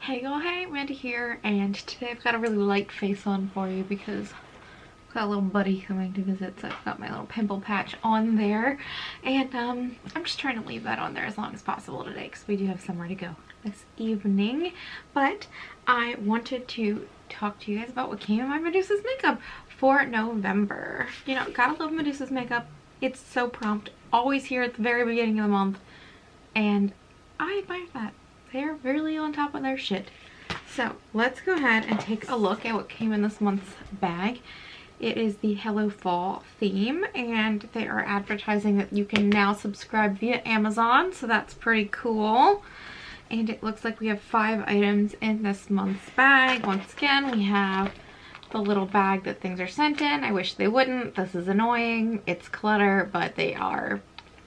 Hey y'all, hey, Amanda here, and today I've got a really light face on for you because I've got a little buddy coming to visit, so I've got my little pimple patch on there, and I'm just trying to leave that on there as long as possible today because we do have somewhere to go this evening. But I wanted to talk to you guys about what came in my Medusa's makeup for November. You know, gotta love Medusa's makeup. It's so prompt, always here at the very beginning of the month, and I admire that. They're really on top of their shit. So let's go ahead and take a look at what came in this month's bag. It is the Hello Fall theme, and they are advertising that you can now subscribe via Amazon, so that's pretty cool. And it looks like we have 5 items in this month's bag. Once again, we have the little bag that things are sent in. I wish they wouldn't. This is annoying. It's clutter, but they are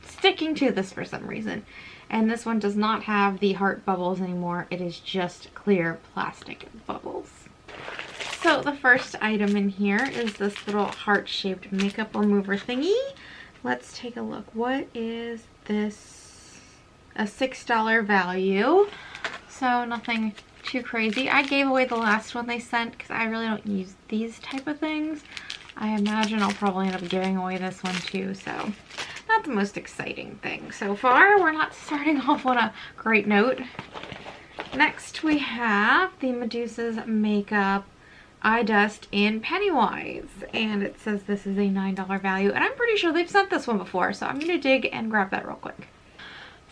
sticking to this for some reason. And this one does not have the heart bubbles anymore. It is just clear plastic bubbles. So the first item in here is this little heart-shaped makeup remover thingy. Let's take a look. What is this? A $6 value. So nothing too crazy. I gave away the last one they sent because I really don't use these type of things. I imagine I'll probably end up giving away this one too, so not the most exciting thing so far. We're not starting off on a great note. Next we have the Medusa's Makeup Eye Dust in Pennywise, and it says this is a $9 value, and I'm pretty sure they've sent this one before, so I'm going to dig and grab that real quick.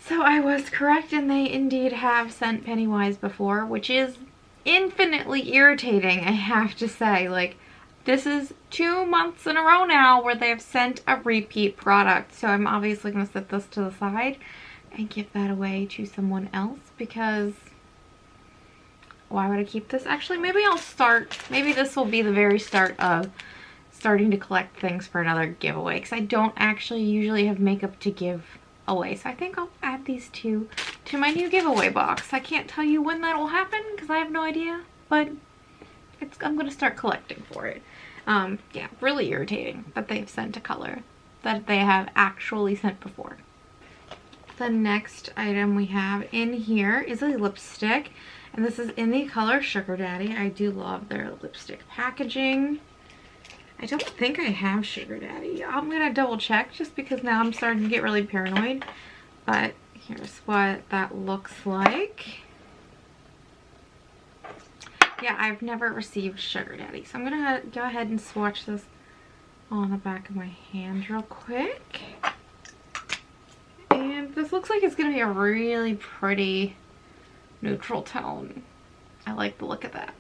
So I was correct, and they indeed have sent Pennywise before, which is infinitely irritating, I have to say. Like, this is 2 months in a row now where they have sent a repeat product. So I'm obviously going to set this to the side and give that away to someone else because why would I keep this? Actually, maybe maybe this will be the very start of starting to collect things for another giveaway because I don't actually usually have makeup to give away. So I think I'll add these two to my new giveaway box. I can't tell you when that will happen because I have no idea, but I'm going to start collecting for it. Yeah, really irritating that they've sent a color that they have actually sent before. The next item we have in here is a lipstick, and this is in the color Sugar Daddy. I do love their lipstick packaging. I don't think I have Sugar Daddy. I'm going to double check just because now I'm starting to get really paranoid. But here's what that looks like. Yeah, I've never received Sugar Daddy, so I'm gonna go ahead and swatch this on the back of my hand real quick. And this looks like it's gonna be a really pretty neutral tone. I like the look of that.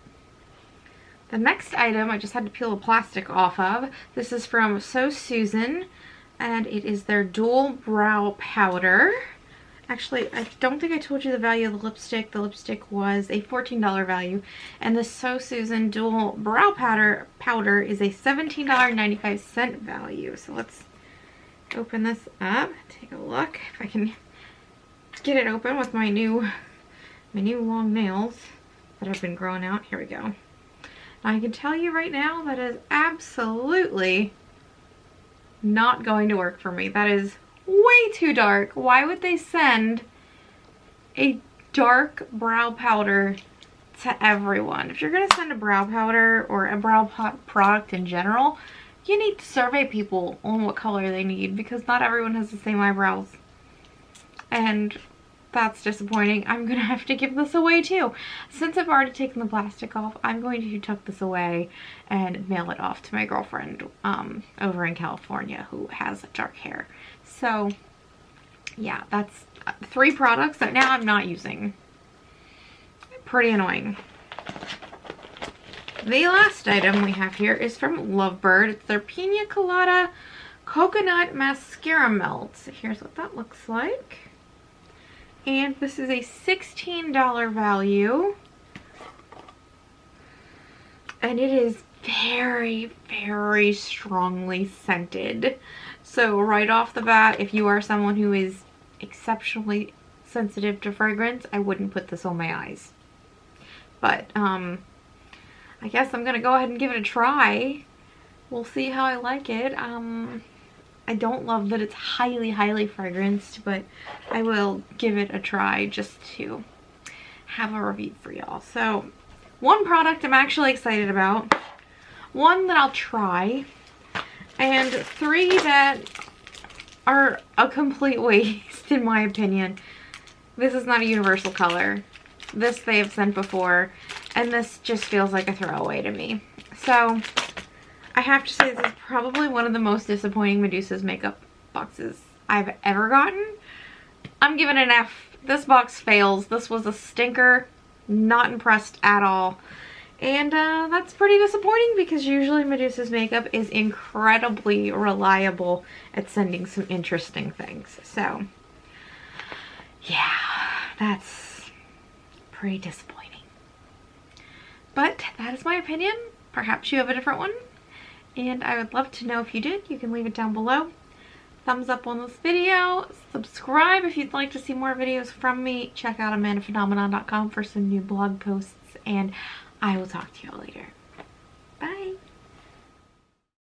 The next item I just had to peel the plastic off of. This is from So Susan, and it is their Dual Brow Powder. Actually, I don't think I told you the value of the lipstick. The lipstick was a $14 value. And the So Susan Dual Brow Powder is a $17.95 value. So let's open this up. Take a look. If I can get it open with my new long nails that have been growing out. Here we go. Now I can tell you right now that is absolutely not going to work for me. That is way too dark. Why would they send a dark brow powder to everyone? If you're gonna send a brow powder or a brow product in general, you need to survey people on what color they need because not everyone has the same eyebrows, and that's disappointing. I'm gonna have to give this away too. Since I've already taken the plastic off, I'm going to tuck this away and mail it off to my girlfriend over in California who has dark hair. So yeah, that's 3 products that now I'm not using. Pretty annoying. The last item we have here is from Lovebird. It's their Pina Colada Coconut Mascara Melt. Here's what that looks like. And this is a $16 value. And it is very, very strongly scented. So right off the bat, if you are someone who is exceptionally sensitive to fragrance, I wouldn't put this on my eyes. But I guess I'm gonna go ahead and give it a try. We'll see how I like it. I don't love that it's highly, highly fragranced, but I will give it a try just to have a review for y'all. So one product I'm actually excited about, one that I'll try, and 3 that are a complete waste in my opinion. This is not a universal color. This they have sent before, and this just feels like a throwaway to me. So I have to say this is probably one of the most disappointing Medusa's makeup boxes I've ever gotten. I'm giving it an F. This box fails. This was a stinker. Not impressed at all. And that's pretty disappointing because usually Medusa's makeup is incredibly reliable at sending some interesting things. So yeah, that's pretty disappointing. But that is my opinion. Perhaps you have a different one. And I would love to know if you did. You can leave it down below. Thumbs up on this video. Subscribe if you'd like to see more videos from me. Check out Amandaphenomenon.com for some new blog posts. And I will talk to you all later.